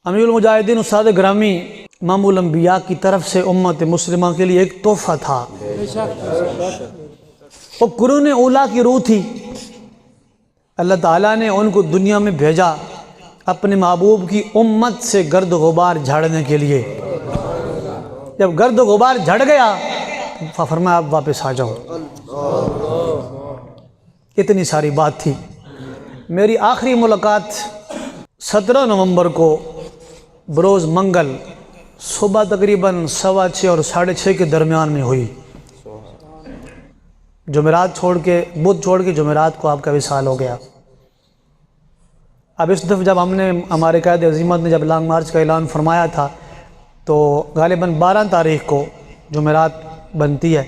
امیر المجاہدین استاد گرامی امام الانبیاء کی طرف سے امت مسلمہ کے لیے ایک تحفہ تھا۔ وہ قرون اولیٰ کی روح تھی۔ اللہ تعالیٰ نے ان کو دنیا میں بھیجا اپنے محبوب کی امت سے گرد و غبار جھاڑنے کے لیے۔ جب گرد و غبار جھڑ گیا فرمایا آپ واپس آ جاؤ۔ اتنی ساری بات تھی۔ میری آخری ملاقات 17 نومبر کو بروز منگل صبح تقریباً 6:15 اور 6:30 کے درمیان میں ہوئی۔ جمعرات چھوڑ کے بدھ چھوڑ کے جمعرات کو آپ کا وصال ہو گیا۔ اب اس دفعہ جب ہم نے ہمارے قائد عظیمت نے جب لانگ مارچ کا اعلان فرمایا تھا تو غالباً 12 تاریخ کو جمعرات بنتی ہے،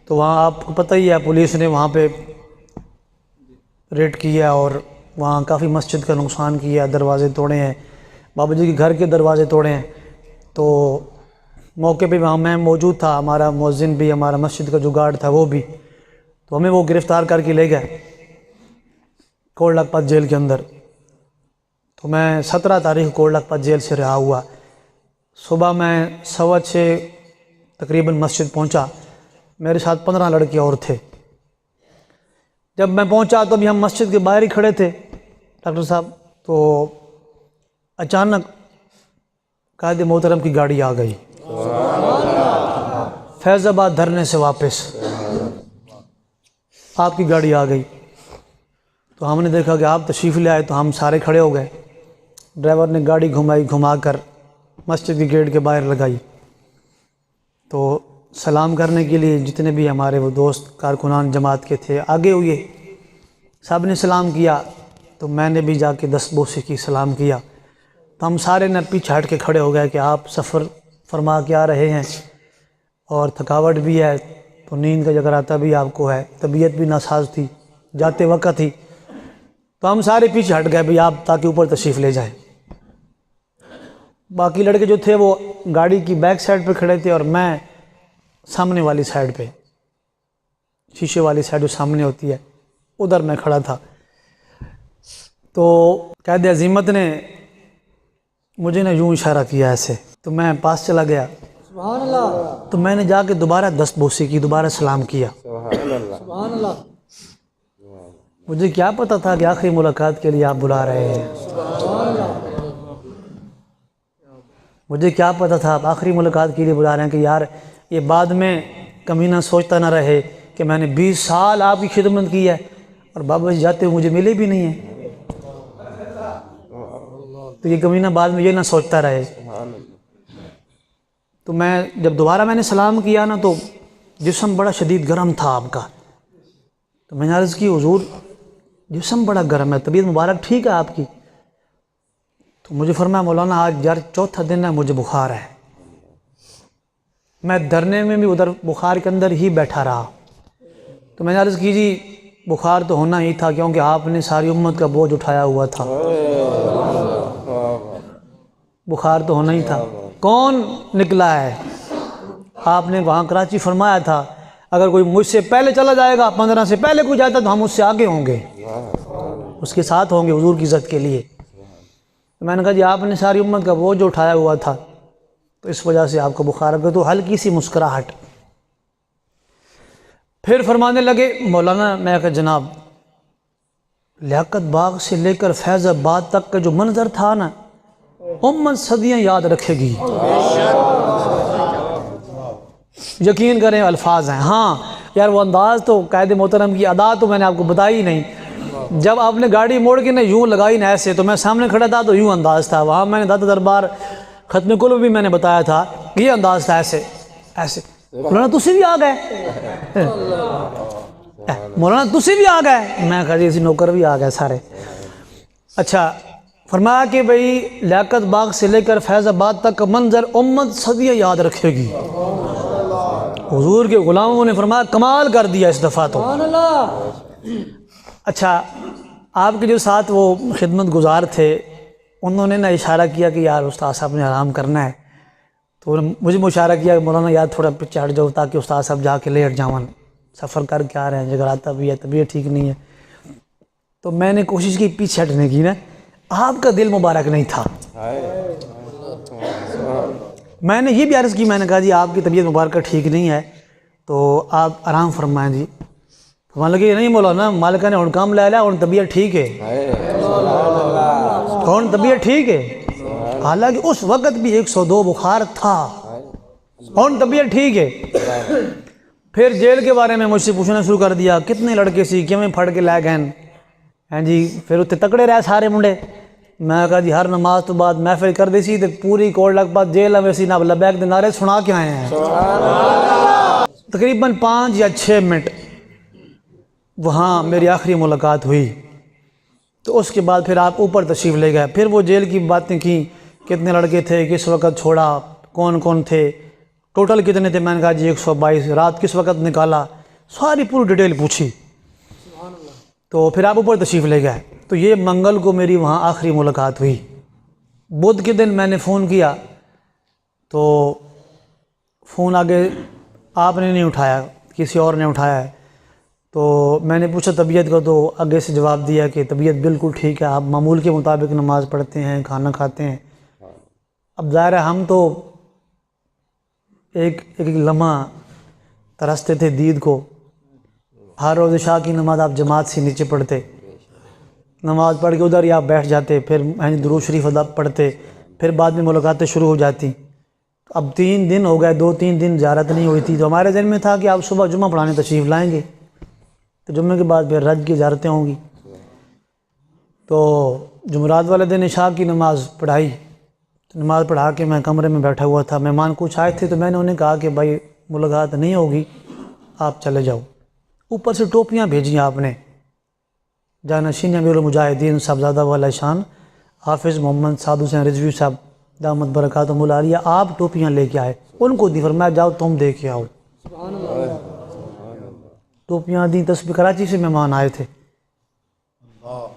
تو وہاں آپ کو پتہ ہی ہے پولیس نے وہاں پہ ریڈ کیا اور وہاں کافی مسجد کا نقصان کیا، دروازے توڑے ہیں، بابا جی کے گھر کے دروازے توڑے ہیں۔ تو موقع پہ وہاں میں موجود تھا، ہمارا مؤذن بھی، ہمارا مسجد کا جو گارڈ تھا وہ بھی، تو ہمیں وہ گرفتار کر کے لے گئے کوٹ لکھپت جیل کے اندر۔ تو میں 17 تاریخ کوٹ لکھپت جیل سے رہا ہوا۔ صبح میں 6:15 تقریباً مسجد پہنچا، میرے ساتھ 15 لڑکے اور تھے۔ جب میں پہنچا تو ابھی ہم مسجد کے باہر ہی کھڑے تھے ڈاکٹر صاحب، تو اچانک قائد محترم کی گاڑی آ گئی فیض آباد دھرنے سے واپس، آپ کی گاڑی آ گئی۔ تو ہم نے دیکھا کہ آپ تشریف لے آئے تو ہم سارے کھڑے ہو گئے۔ ڈرائیور نے گاڑی گھما کر مسجد کے گیٹ کے باہر لگائی، تو سلام کرنے کے لیے جتنے بھی ہمارے وہ دوست کارکنان جماعت کے تھے آگے ہوئے، سب نے سلام کیا، تو میں نے بھی جا کے 10 بوسے کی سلام کیا۔ تو ہم سارے نے پیچھے ہٹ کے کھڑے ہو گئے کہ آپ سفر فرما کے آ رہے ہیں اور تھکاوٹ بھی ہے، تو نیند کا جگراتا بھی آپ کو ہے، طبیعت بھی ناساز تھی، جاتے وقت تھی، تو ہم سارے پیچھے ہٹ گئے بھی آپ تاکہ اوپر تشریف لے جائیں۔ باقی لڑکے جو تھے وہ گاڑی کی بیک سائڈ پہ کھڑے تھے اور میں سامنے والی سائڈ پہ، شیشے والی سائڈ جو سامنے ہوتی ہے ادھر میں کھڑا تھا۔ تو قائد عظیمت نے مجھے نہ یوں اشارہ کیا ایسے، تو میں پاس چلا گیا، سبحان اللہ، تو میں نے جا کے دوبارہ 10 بوسے کی، دوبارہ سلام کیا۔ سبحان اللہ، مجھے کیا پتہ تھا کہ آخری ملاقات کے لیے آپ بلا رہے ہیں، مجھے کیا پتہ تھا آپ آخری ملاقات کے لیے بلا رہے ہیں کہ یار یہ بعد میں کمینہ سوچتا نہ رہے کہ میں نے 20 سال آپ کی خدمت کی ہے اور بابا جی جاتے ہوئے مجھے ملے بھی نہیں ہیں، تو یہ کمینہ بعد میں یہ نہ سوچتا رہے۔ تو میں جب دوبارہ میں نے سلام کیا نا تو جسم بڑا شدید گرم تھا آپ کا، تو میں نے عرض کی حضور جسم بڑا گرم ہے، طبیعت مبارک ٹھیک ہے آپ کی؟ تو مجھے فرمایا مولانا آج یار 4تھا دن ہے، مجھے بخار ہے۔ میں دھرنے میں بھی ادھر بخار کے اندر ہی بیٹھا رہا، تو میں نے عرض کی جی بخار تو ہونا ہی تھا کیونکہ آپ نے ساری امت کا بوجھ اٹھایا ہوا تھا، بخار تو ہونا ہی تھا۔ کون نکلا ہے؟ آپ نے وہاں کراچی فرمایا تھا اگر کوئی مجھ سے پہلے چلا جائے گا، 15 سے پہلے کوئی جاتا تو ہم اس سے آگے ہوں گے، اس کے ساتھ ہوں گے حضور کی عزت کے لیے۔ تو میں نے کہا جی آپ نے ساری امت کا بوجھ اٹھایا ہوا تھا تو اس وجہ سے آپ کو بخار آ گیا، تو ہلکی سی مسکراہٹ۔ پھر فرمانے لگے مولانا، میں کہا جناب لیاقت باغ سے لے کر فیض آباد تک کا جو منظر تھا نا امت صدیاں یاد رکھے گی، یقین کریں الفاظ ہیں۔ ہاں یار وہ انداز تو قائد محترم کی ادا تو میں نے آپ کو بتائی نہیں، جب آپ نے گاڑی موڑ کے نا یوں لگائی نا ایسے، تو میں سامنے کھڑا تھا تو یوں انداز تھا، وہاں میں نے داتا دربار ختم کلو بھی میں نے بتایا تھا یہ انداز تھا، ایسے ایسے۔ مولانا تسی بھی آ گئے، مولانا تسی بھی آ گئے، میں کہا جی اسی نوکر بھی آ گئے سارے۔ اچھا فرمایا کہ بھئی لیاقت باغ سے لے کر فیض آباد تک کا منظر امت صدیاں یاد رکھے گی۔ حضور کے غلاموں نے فرمایا کمال کر دیا اس دفعہ تو۔ سبحان اللہ۔ اچھا آپ کے جو ساتھ وہ خدمت گزار تھے انہوں نے نا اشارہ کیا کہ یار استاد صاحب نے آرام کرنا ہے، تو مجھے اشارہ کیا کہ مولانا یار تھوڑا پیچھے ہٹ جاؤ تاکہ استاد صاحب جا کے لیٹ جاؤں، سفر کر کے آ رہے ہیں، جگراتا بھی ہے، طبیعت ٹھیک نہیں ہے۔ تو میں نے کوشش کی پیچھے ہٹنے کی نا، آپ کا دل مبارک نہیں تھا. میں نے یہ بھی عرض کی, میں نے کہا جی آپ کی طبیعت مبارکہ ٹھیک نہیں ہے تو آپ آرام فرمائیں جی. فرمانے لگے نہیں مولانا, مالکہ نے ہن کام لے لیا, ہن طبیعت ٹھیک ہے, ہن طبیعت ٹھیک ہے. حالانکہ اس وقت بھی 102 بخار تھا, ہن طبیعت ٹھیک ہے. پھر جیل کے بارے میں مجھ سے پوچھنا شروع کر دیا, کتنے لڑکے سی کیویں پھڑ کے لے گئے ہیں جی. پھر اتنے تکڑے رہے سارے منڈے. میں کہا جی ہر نماز تو بعد محفل کر دی سی تے پوری کوٹ لگ پا جیل میں سی نہ لبیک دے نعرے سنا کے آئے ہیں. تقریباً 5 یا 6 منٹ وہاں میری آخری ملاقات ہوئی. تو اس کے بعد پھر آپ اوپر تشریف لے گئے. پھر وہ جیل کی باتیں کی, کتنے لڑکے تھے, کس وقت چھوڑا, کون کون تھے, ٹوٹل کتنے تھے. میں نے کہا جی 122. رات کس وقت نکالا, ساری پوری ڈیٹیل پوچھی. تو پھر آپ اوپر تشریف لے گئے. تو یہ منگل کو میری وہاں آخری ملاقات ہوئی. بدھ کے دن میں نے فون کیا تو فون آگے آپ نے نہیں اٹھایا, کسی اور نے اٹھایا ہے. تو میں نے پوچھا طبیعت کا, تو آگے سے جواب دیا کہ طبیعت بالکل ٹھیک ہے, آپ معمول کے مطابق نماز پڑھتے ہیں, کھانا کھاتے ہیں. اب ظاہر ہے ہم تو ایک لمحہ ترستے تھے دید کو. ہر روز عشاء کی نماز آپ جماعت سے نیچے پڑھتے, نماز پڑھ کے ادھر ہی آپ بیٹھ جاتے, پھر درود شریف ادا پڑھتے, پھر بعد میں ملاقاتیں شروع ہو جاتی. اب 3 دن ہو گئے, 2-3 دن زیارت نہیں ہوئی تھی. تو ہمارے ذہن میں تھا کہ آپ صبح جمعہ پڑھانے تشریف لائیں گے, تو جمعے کے بعد پھر رج کی زیارتیں ہوں گی. تو جمعرات والے دن عشاء کی نماز پڑھائی. نماز پڑھا کے میں کمرے میں بیٹھا ہوا تھا. مہمان کچھ آئے تھے تو میں نے انہیں کہا کہ بھائی ملاقات نہیں ہوگی, آپ چلے جاؤ. اوپر سے ٹوپیاں بھیجیں آپ نے. جانشین امیر المجاہدین صاحبزادہ والا شان حافظ محمد سعد حسین رضوی صاحب دامت برکاتہم العالیہ, آپ ٹوپیاں لے کے آئے. ان کو دی, فرمایا جاؤ تم دے کے آؤ. ٹوپیاں دیں. تسبیح کراچی سے مہمان آئے تھے,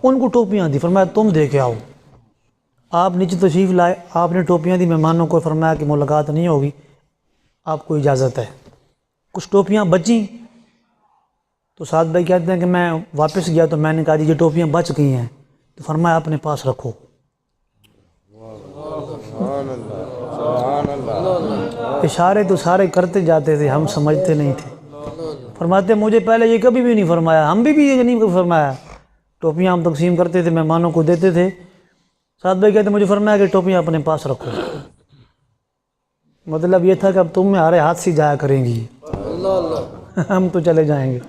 ان کو ٹوپیاں دی, فرمایا تم دے کے آؤ. آپ نیچے تشریف لائے, آپ نے ٹوپیاں دی مہمانوں کو, فرمایا کہ ملاقات نہیں ہوگی, آپ کو اجازت ہے. کچھ ٹوپیاں بچیں تو سعد بھائی کہتے ہیں کہ میں واپس گیا تو میں نے کہا جی یہ ٹوپیاں بچ گئی ہیں, تو فرمایا اپنے پاس رکھو. اشارے تو سارے کرتے جاتے تھے, ہم سمجھتے نہیں تھے. فرماتے مجھے پہلے یہ کبھی بھی نہیں فرمایا, ہم بھی یہ نہیں فرمایا. ٹوپیاں ہم تقسیم کرتے تھے, مہمانوں کو دیتے تھے. سعد بھائی کہتے ہیں مجھے فرمایا کہ ٹوپیاں اپنے پاس رکھو. مطلب یہ تھا کہ اب تم ہمارے ہاتھ سے جایا کریں گی, ہم تو چلے جائیں گے.